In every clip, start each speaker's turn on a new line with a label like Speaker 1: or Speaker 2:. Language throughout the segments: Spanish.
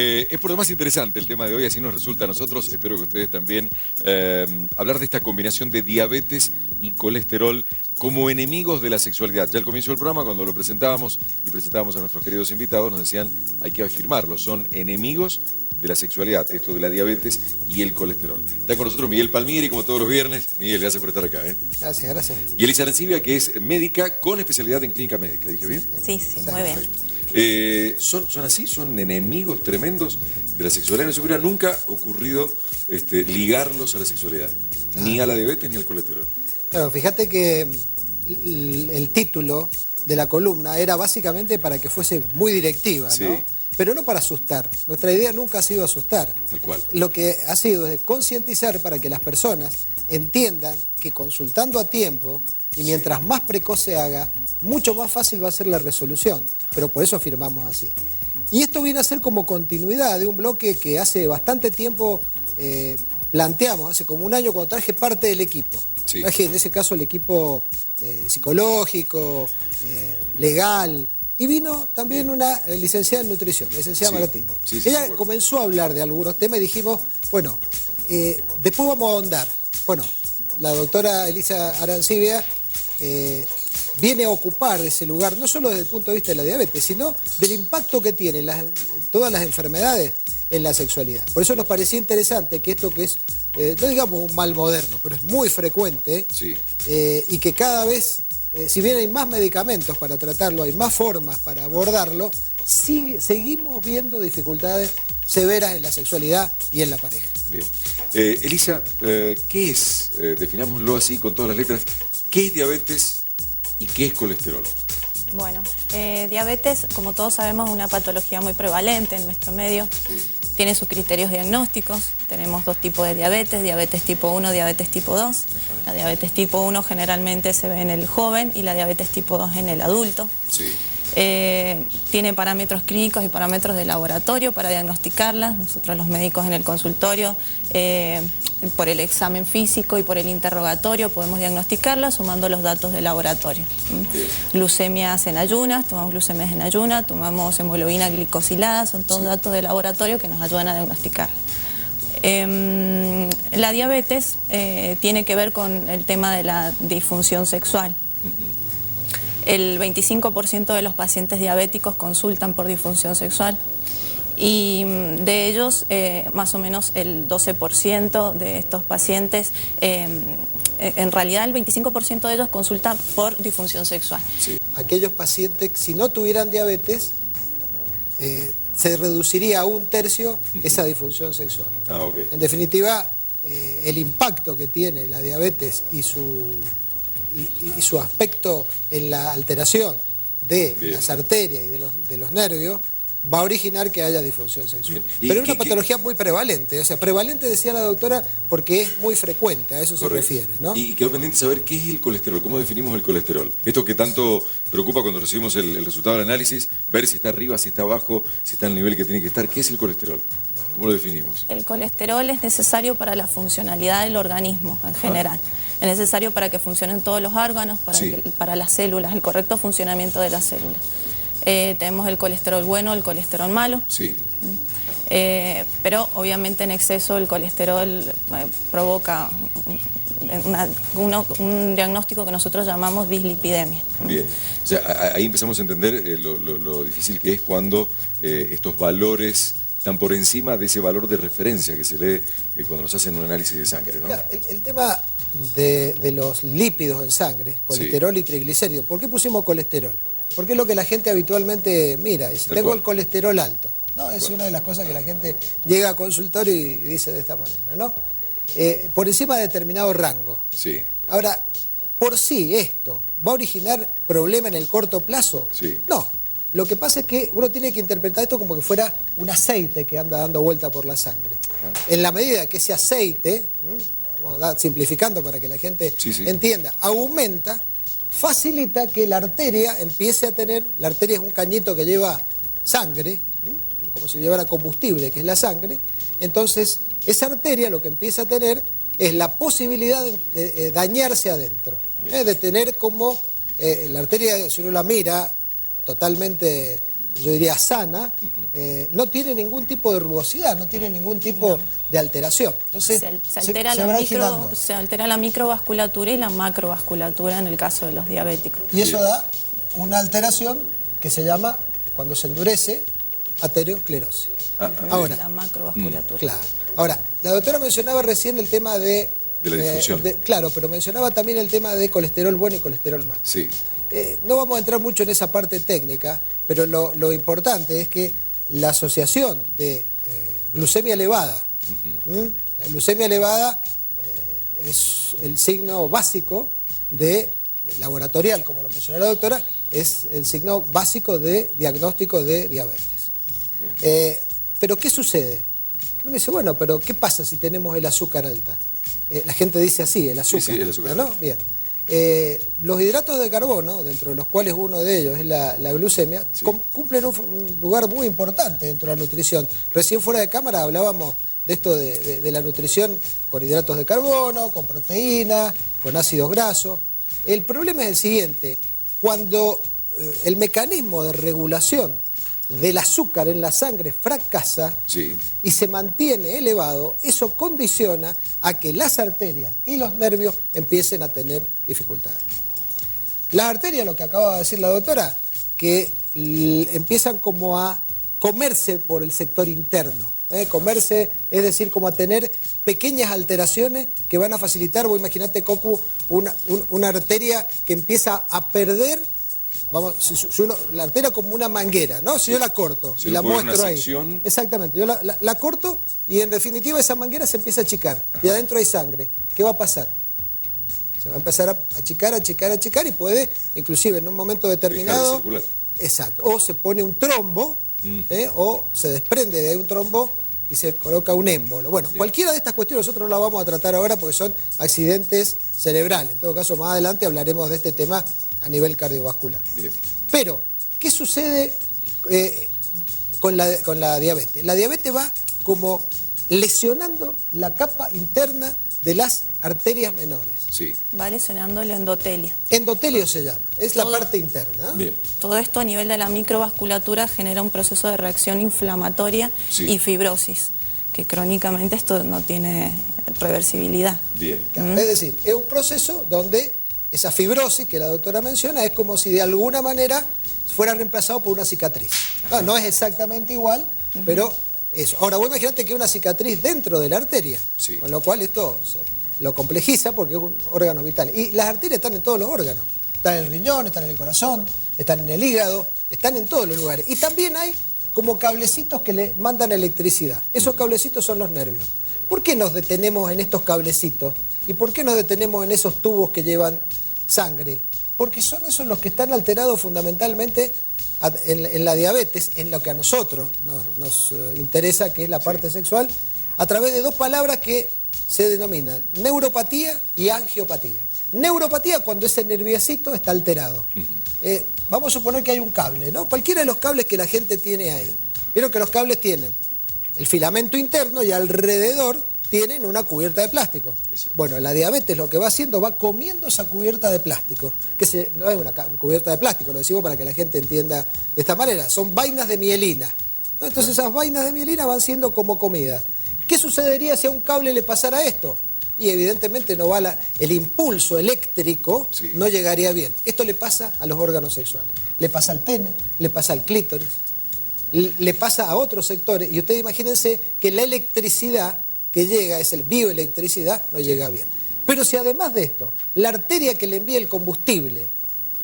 Speaker 1: Es por demás interesante el tema de hoy, así nos resulta a nosotros, espero que ustedes también, hablar de esta combinación de diabetes y colesterol como enemigos de la sexualidad. Ya al comienzo del programa, cuando lo presentábamos y presentábamos a nuestros queridos invitados, nos decían, hay que afirmarlo, son enemigos de la sexualidad, esto de la diabetes y el colesterol. Está con nosotros Miguel Palmieri, como todos los viernes. Miguel, gracias por estar acá.
Speaker 2: Gracias, gracias.
Speaker 1: Y Elisa Arancibia, que es médica con especialidad en clínica médica, ¿dije bien?
Speaker 3: Sí, muy bien.
Speaker 1: ¿Son así? ¿Son enemigos tremendos de la sexualidad? No se hubiera nunca ocurrido ligarlos a la sexualidad, ni a la diabetes ni al colesterol.
Speaker 2: Claro, fíjate que el título de la columna era básicamente para que fuese muy directiva, ¿no?
Speaker 1: Sí.
Speaker 2: Pero no para asustar. Nuestra idea nunca ha sido asustar.
Speaker 1: Tal cual.
Speaker 2: Lo que ha sido es concientizar para que las personas entiendan que consultando a tiempo y mientras más precoz se haga, mucho más fácil va a ser la resolución. Pero por eso afirmamos así. Y esto viene a ser como continuidad de un bloque que hace bastante tiempo planteamos, hace como un año cuando traje parte del equipo.
Speaker 1: Sí.
Speaker 2: Traje en ese caso el equipo psicológico, legal. Y vino también una licenciada en nutrición, licenciada Martínez.
Speaker 1: Sí,
Speaker 2: Ella comenzó a hablar de algunos temas y dijimos, bueno, después vamos a ahondar. Bueno, la doctora Elisa Arancibia viene a ocupar ese lugar, no solo desde el punto de vista de la diabetes, sino del impacto que tienen todas las enfermedades en la sexualidad. Por eso nos parecía interesante que esto que es, no digamos un mal moderno, pero es muy frecuente,
Speaker 1: Sí.
Speaker 2: Y que cada vez, si bien hay más medicamentos para tratarlo, hay más formas para abordarlo, seguimos viendo dificultades severas en la sexualidad y en la pareja.
Speaker 1: Bien. Elisa, ¿qué es, definámoslo así con todas las letras, qué es diabetes y qué es colesterol?
Speaker 3: Bueno, diabetes, como todos sabemos, es una patología muy prevalente en nuestro medio.
Speaker 1: Sí.
Speaker 3: Tiene sus criterios diagnósticos. Tenemos dos tipos de diabetes, diabetes tipo 1, diabetes tipo 2. La diabetes tipo 1 generalmente se ve en el joven y la diabetes tipo 2 en el adulto.
Speaker 1: Sí.
Speaker 3: Tiene parámetros clínicos y parámetros de laboratorio para diagnosticarla. Nosotros los médicos en el consultorio, por el examen físico y por el interrogatorio podemos diagnosticarla sumando los datos de laboratorio. Glucemias en ayunas, tomamos glucemias en ayunas, tomamos hemoglobina glicosilada, son todos datos de laboratorio que nos ayudan a diagnosticarla. La diabetes tiene que ver con el tema de la disfunción sexual. El 25% de los pacientes diabéticos consultan por disfunción sexual y de ellos más o menos el 12% de estos pacientes, en realidad el 25% de ellos consultan por disfunción sexual.
Speaker 1: Sí.
Speaker 2: Aquellos pacientes, si no tuvieran diabetes, se reduciría a 1/3 esa disfunción sexual.
Speaker 1: Ah, ok.
Speaker 2: En definitiva, el impacto que tiene la diabetes y su aspecto en la alteración de las arterias y de los nervios va a originar que haya disfunción sexual. Pero es una patología muy prevalente, o sea, prevalente decía la doctora porque es muy frecuente, a eso se refiere, ¿no?
Speaker 1: Y quedó pendiente saber qué es el colesterol, cómo definimos el colesterol. Esto que tanto preocupa cuando recibimos el resultado del análisis, ver si está arriba, si está abajo, si está al nivel que tiene que estar. ¿Qué es el colesterol? ¿Cómo lo definimos?
Speaker 3: El colesterol es necesario para la funcionalidad del organismo en general. Es necesario para que funcionen todos los órganos, para las células, el correcto funcionamiento de las células. Tenemos el colesterol bueno, el colesterol malo.
Speaker 1: Sí.
Speaker 3: Pero obviamente en exceso el colesterol provoca un diagnóstico que nosotros llamamos dislipidemia.
Speaker 1: Bien. O sea, ahí empezamos a entender lo difícil que es cuando estos valores están por encima de ese valor de referencia que se lee cuando nos hacen un análisis de sangre, ¿no?
Speaker 2: Claro, el tema de los lípidos en sangre, colesterol y triglicéridos. ¿Por qué pusimos colesterol? Porque es lo que la gente habitualmente mira, dice, tengo el colesterol alto. No, es una de las cosas que la gente llega a consultorio y dice de esta manera, ¿no? Por encima de determinado rango.
Speaker 1: Sí.
Speaker 2: Ahora, por sí esto, ¿va a originar problema en el corto plazo?
Speaker 1: Sí.
Speaker 2: No. Lo que pasa es que uno tiene que interpretar esto como que fuera un aceite que anda dando vuelta por la sangre. En la medida que ese aceite, vamos a simplificando para que la gente entienda, aumenta, facilita que la arteria empiece a tener, la arteria es un cañito que lleva sangre, como si llevara combustible, que es la sangre, entonces esa arteria lo que empieza a tener es la posibilidad de dañarse adentro, de tener como la arteria, si uno la mira totalmente yo diría sana, no tiene ningún tipo de rugosidad, no tiene ningún tipo de alteración. Entonces,
Speaker 3: se altera la microvasculatura y la macrovasculatura en el caso de los diabéticos.
Speaker 2: Y eso da una alteración que se llama, cuando se endurece, aterosclerosis. Ahora,
Speaker 3: la macrovasculatura.
Speaker 2: Claro. Ahora, la doctora mencionaba recién el tema de
Speaker 1: la difusión.
Speaker 2: Claro, pero mencionaba también el tema de colesterol bueno y colesterol malo.
Speaker 1: Sí.
Speaker 2: No vamos a entrar mucho en esa parte técnica, pero lo importante es que la asociación de glucemia elevada, la glucemia elevada es el signo básico de laboratorial, como lo mencionó la doctora, es el signo básico de diagnóstico de diabetes. Pero ¿qué sucede? Uno dice, bueno, pero ¿qué pasa si tenemos el azúcar alta? La gente dice así, el azúcar.
Speaker 1: Sí, el azúcar.
Speaker 2: ¿No? Bien. Los hidratos de carbono, dentro de los cuales uno de ellos es la glucemia, cumplen un lugar muy importante dentro de la nutrición. Recién fuera de cámara hablábamos de esto de la nutrición con hidratos de carbono, con proteínas, con ácidos grasos. El problema es el siguiente, cuando el mecanismo de regulación del azúcar en la sangre fracasa y se mantiene elevado, eso condiciona a que las arterias y los nervios empiecen a tener dificultades. Las arterias, lo que acaba de decir la doctora, que empiezan como a comerse por el sector interno. Comerse, es decir, como a tener pequeñas alteraciones que van a facilitar, vos imaginate, Cocu, una arteria que empieza a perder. Vamos, si uno, la arteria como una manguera, ¿no? Si yo la corto y la muestro ahí. Exactamente, yo la corto y en definitiva esa manguera se empieza a achicar y adentro hay sangre. ¿Qué va a pasar? Se va a empezar a achicar y puede, inclusive en un momento determinado...
Speaker 1: Dejar de circular.
Speaker 2: Exacto, o se pone un trombo, o se desprende de un trombo y se coloca un émbolo. Bueno, cualquiera de estas cuestiones nosotros no la vamos a tratar ahora porque son accidentes cerebrales. En todo caso, más adelante hablaremos de este tema a nivel cardiovascular.
Speaker 1: Bien.
Speaker 2: Pero, ¿qué sucede con la diabetes? La diabetes va como lesionando la capa interna de las arterias menores.
Speaker 1: Sí.
Speaker 3: Va lesionando el endotelio.
Speaker 2: Endotelio se llama, es la parte interna.
Speaker 1: Bien.
Speaker 3: Todo esto a nivel de la microvasculatura genera un proceso de reacción inflamatoria y fibrosis, que crónicamente esto no tiene reversibilidad.
Speaker 1: Bien.
Speaker 2: Claro, es decir, es un proceso donde esa fibrosis que la doctora menciona es como si de alguna manera fuera reemplazado por una cicatriz. No es exactamente igual, pero eso. Ahora, vos imaginate que hay una cicatriz dentro de la arteria, con lo cual esto lo complejiza porque es un órgano vital. Y las arterias están en todos los órganos. Están en el riñón, están en el corazón, están en el hígado, están en todos los lugares. Y también hay como cablecitos que le mandan electricidad. Esos cablecitos son los nervios. ¿Por qué nos detenemos en estos cablecitos? ¿Y por qué nos detenemos en esos tubos que llevan sangre? Porque son esos los que están alterados fundamentalmente en la diabetes, en lo que a nosotros nos interesa, que es la parte sexual, a través de dos palabras que se denominan neuropatía y angiopatía. Neuropatía cuando ese nerviosito está alterado. Vamos a suponer que hay un cable, ¿no? Cualquiera de los cables que la gente tiene ahí. Vieron que los cables tienen el filamento interno y alrededor tienen una cubierta de plástico. Bueno, la diabetes lo que va haciendo, va comiendo esa cubierta de plástico. No es una cubierta de plástico, lo decimos para que la gente entienda de esta manera. Son vainas de mielina. Entonces esas vainas de mielina van siendo como comida. ¿Qué sucedería si a un cable le pasara esto? Y evidentemente no va el impulso eléctrico, no llegaría bien. Esto le pasa a los órganos sexuales. Le pasa al pene, le pasa al clítoris, le pasa a otros sectores. Y ustedes imagínense que la electricidad que llega, es el bioelectricidad, no llega bien. Pero si además de esto, la arteria que le envía el combustible,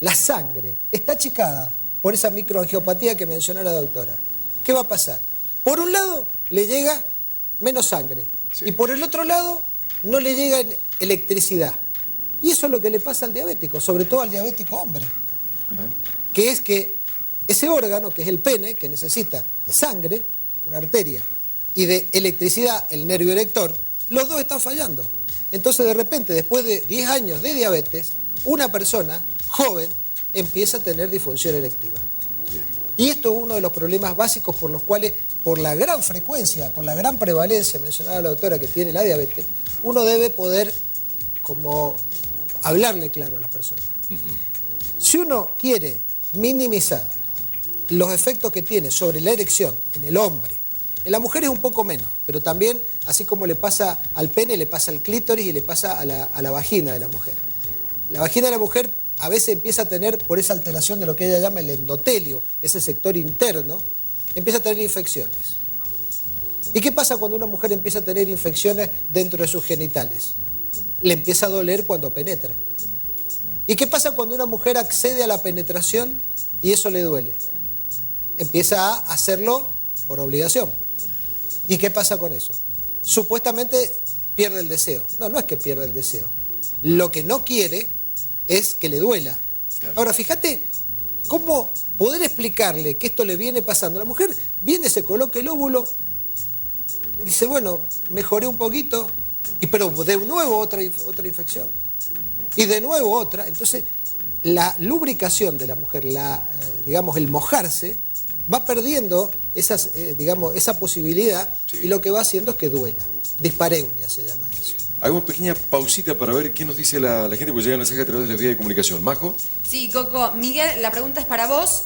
Speaker 2: la sangre, está achicada por esa microangiopatía que mencionó la doctora, ¿qué va a pasar? Por un lado, le llega menos sangre. Y por el otro lado, no le llega electricidad. Y eso es lo que le pasa al diabético, sobre todo al diabético hombre. Que es que ese órgano, que es el pene, que necesita de sangre, una arteria, y de electricidad, el nervio erector, los dos están fallando. Entonces, de repente, después de 10 años de diabetes, una persona joven empieza a tener disfunción erectiva. Y esto es uno de los problemas básicos por los cuales, por la gran frecuencia, por la gran prevalencia, mencionaba la doctora, que tiene la diabetes, uno debe poder como hablarle claro a las personas. Si uno quiere minimizar los efectos que tiene sobre la erección en el hombre. En la mujer es un poco menos, pero también, así como le pasa al pene, le pasa al clítoris y le pasa a la vagina de la mujer. La vagina de la mujer a veces empieza a tener, por esa alteración de lo que ella llama el endotelio, ese sector interno, empieza a tener infecciones. ¿Y qué pasa cuando una mujer empieza a tener infecciones dentro de sus genitales? Le empieza a doler cuando penetra. ¿Y qué pasa cuando una mujer accede a la penetración y eso le duele? Empieza a hacerlo por obligación. ¿Y qué pasa con eso? Supuestamente pierde el deseo. No, no es que pierda el deseo. Lo que no quiere es que le duela. Ahora, fíjate cómo poder explicarle que esto le viene pasando. La mujer viene, se coloca el óvulo, dice, bueno, mejoré un poquito, pero de nuevo otra infección. Y de nuevo otra. Entonces, la lubricación de la mujer, digamos, el mojarse, va perdiendo esa posibilidad, sí. Y lo que va haciendo es que duela. Dispareunia se llama eso.
Speaker 1: Hagamos pequeña pausita para ver qué nos dice la gente, porque llega un mensaje a través de las vías de comunicación. ¿Majo?
Speaker 4: Sí, Coco. Miguel, la pregunta es para vos.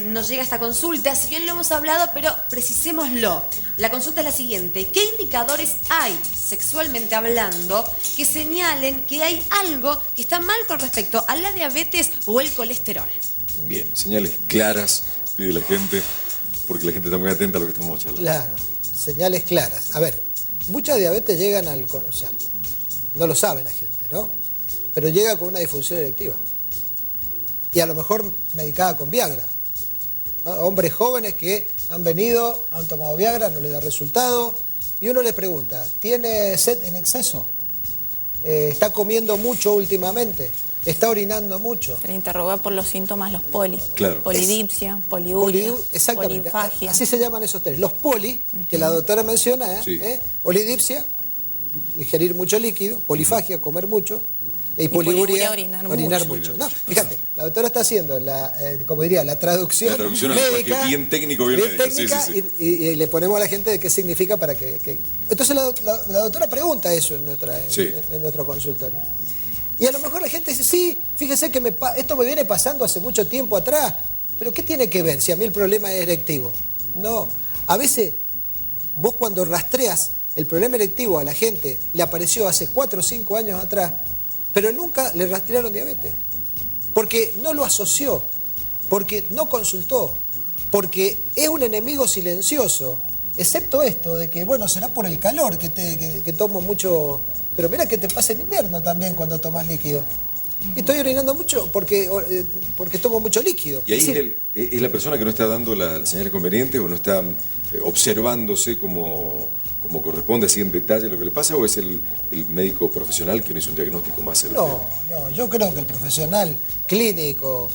Speaker 4: Nos llega esta consulta, si bien lo hemos hablado, pero precisémoslo. La consulta es la siguiente: ¿qué indicadores hay, sexualmente hablando, que señalen que hay algo que está mal con respecto a la diabetes o el colesterol?
Speaker 1: Bien, señales claras pide la gente, porque la gente está muy atenta a lo que estamos charlando.
Speaker 2: Claro, señales claras. A ver, muchas diabetes llegan o sea, no lo sabe la gente, ¿no? Pero llega con una disfunción erectiva. Y a lo mejor medicada con Viagra. Hombres jóvenes que han venido, han tomado Viagra, no les da resultado. Y uno les pregunta, ¿tiene sed en exceso? ¿Está comiendo mucho últimamente? ¿Está orinando mucho?
Speaker 3: Se le interroga por los síntomas, los poli.
Speaker 1: Claro.
Speaker 3: Polidipsia, poliuria,
Speaker 2: exactamente.
Speaker 3: polifagia.
Speaker 2: Así se llaman esos tres. Los poli, que la doctora menciona,
Speaker 1: sí.
Speaker 2: Polidipsia, ingerir mucho líquido, polifagia, comer mucho, y poliuria, orinar mucho. No, fíjate, la doctora está haciendo como diría, la traducción médica,
Speaker 1: bien técnico, bien médica,
Speaker 2: técnica,
Speaker 1: sí.
Speaker 2: Y le ponemos a la gente de qué significa para que... Entonces la doctora pregunta eso en nuestro consultorio. Y a lo mejor la gente dice, sí, fíjese que esto me viene pasando hace mucho tiempo atrás, pero ¿qué tiene que ver si a mí el problema es erectivo? No, a veces vos cuando rastreas el problema erectivo a la gente, le apareció hace 4 o 5 años atrás, pero nunca le rastrearon diabetes, porque no lo asoció, porque no consultó, porque es un enemigo silencioso, excepto esto de que, bueno, será por el calor que tomo mucho... Pero mira que te pasa en invierno también cuando tomas líquido. Y estoy orinando mucho porque tomo mucho líquido.
Speaker 1: Y ahí es la persona que no está dando las señales convenientes o no está observándose como corresponde, así en detalle lo que le pasa, o es el médico profesional que no hizo un diagnóstico más certero.
Speaker 2: No, yo creo que el profesional clínico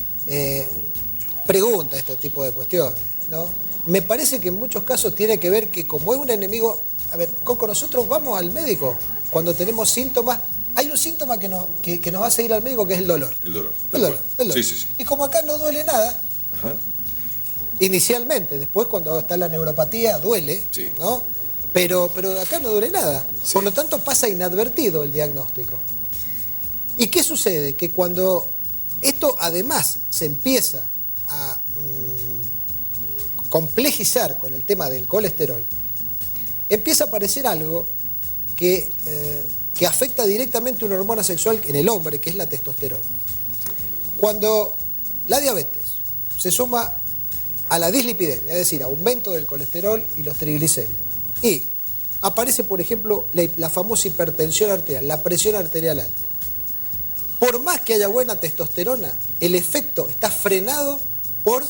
Speaker 2: pregunta este tipo de cuestiones, ¿no? Me parece que en muchos casos tiene que ver que como es un enemigo... A ver, Coco, nosotros vamos al médico cuando tenemos síntomas. Hay un síntoma que nos hace ir al médico, que es el dolor. El dolor.
Speaker 1: Sí.
Speaker 2: Y como acá no duele nada, ajá, inicialmente, después cuando está la neuropatía duele, sí, ¿no? Pero acá no duele nada. Sí. Por lo tanto pasa inadvertido el diagnóstico. ¿Y qué sucede? Que cuando esto además se empieza a complejizar con el tema del colesterol, empieza a aparecer algo que afecta directamente una hormona sexual en el hombre, que es la testosterona. Cuando la diabetes se suma a la dislipidemia, es decir, aumento del colesterol y los triglicéridos, y aparece, por ejemplo, la famosa hipertensión arterial, la presión arterial alta. Por más que haya buena testosterona, el efecto está frenado por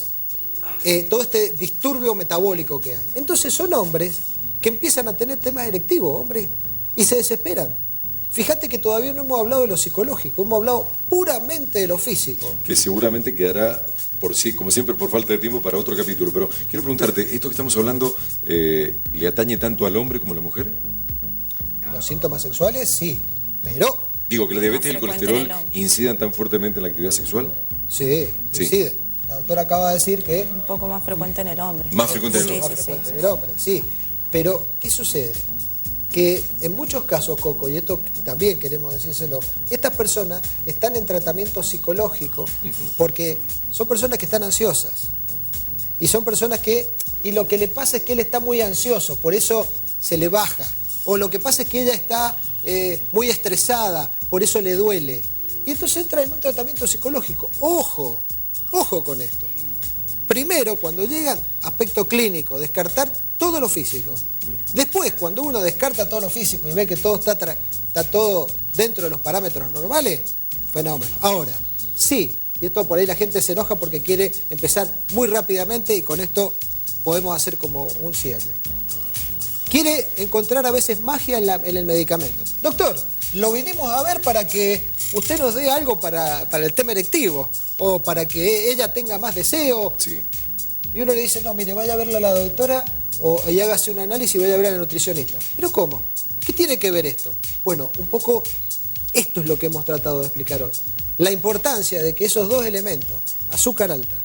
Speaker 2: todo este disturbio metabólico que hay. Entonces son hombres que empiezan a tener temas erectivos, hombre, y se desesperan. Fíjate que todavía no hemos hablado de lo psicológico, hemos hablado puramente de lo físico.
Speaker 1: Que seguramente quedará, como siempre, por falta de tiempo para otro capítulo. Pero quiero preguntarte, ¿esto que estamos hablando le atañe tanto al hombre como a la mujer?
Speaker 2: Los síntomas sexuales, sí, pero...
Speaker 1: Digo, que la diabetes y el colesterol incidan tan fuertemente en la actividad sexual.
Speaker 2: Sí, inciden. La doctora acaba de decir que...
Speaker 3: Un poco más frecuente en el hombre.
Speaker 1: Más frecuente en el hombre.
Speaker 2: Más frecuente en el hombre, sí. Pero, ¿qué sucede? Que en muchos casos, Coco, y esto también queremos decírselo, estas personas están en tratamiento psicológico porque son personas que están ansiosas. Y son personas que, y lo que le pasa es que él está muy ansioso, por eso se le baja. O lo que pasa es que ella está muy estresada, por eso le duele. Y entonces entra en un tratamiento psicológico. Ojo, ojo con esto. Primero, cuando llegan, aspecto clínico, descartar todo lo físico. Después, cuando uno descarta todo lo físico y ve que todo está todo dentro de los parámetros normales, fenómeno. Ahora, sí, y esto por ahí la gente se enoja porque quiere empezar muy rápidamente y con esto podemos hacer como un cierre. Quiere encontrar a veces magia en el medicamento. Doctor, lo vinimos a ver para que usted nos dé algo para el tema erectivo o para que ella tenga más deseo.
Speaker 1: Sí.
Speaker 2: Y uno le dice, no, mire, vaya a verla a la doctora y hágase un análisis y vaya a ver a la nutricionista. ¿Pero cómo? ¿Qué tiene que ver esto? Bueno, un poco esto es lo que hemos tratado de explicar hoy. La importancia de que esos dos elementos, azúcar alta,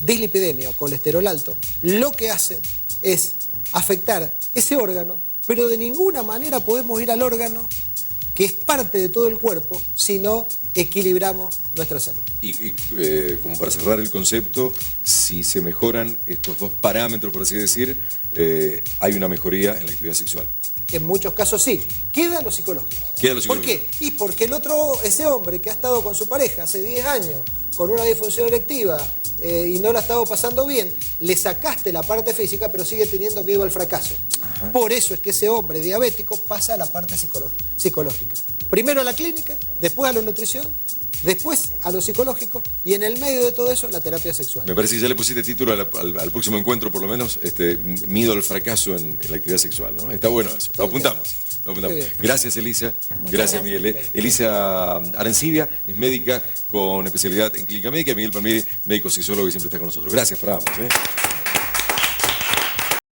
Speaker 2: dislipidemia o colesterol alto, lo que hacen es afectar ese órgano, pero de ninguna manera podemos ir al órgano que es parte de todo el cuerpo si no equilibramos nuestra salud.
Speaker 1: Y como para cerrar el concepto, si se mejoran estos dos parámetros, por así decir, hay una mejoría en la actividad sexual.
Speaker 2: En muchos casos sí. Queda lo psicológico.
Speaker 1: Queda lo psicológico.
Speaker 2: ¿Por qué? Y porque ese hombre que ha estado con su pareja hace 10 años, con una disfunción erectiva y no la ha estado pasando bien, le sacaste la parte física, pero sigue teniendo miedo al fracaso. Ajá. Por eso es que ese hombre diabético pasa a la parte psicológica. Primero a la clínica, después a la nutrición, después a lo psicológico y en el medio de todo eso la terapia sexual.
Speaker 1: Me parece que ya le pusiste título al próximo encuentro, por lo menos, miedo al fracaso en la actividad sexual, ¿no? Está bueno eso, lo apuntamos. Gracias, Elisa. Gracias, Miguel. Elisa Arancibia es médica con especialidad en clínica médica. Miguel Palmieri, médico sexólogo, y siempre está con nosotros. Gracias, para ambos.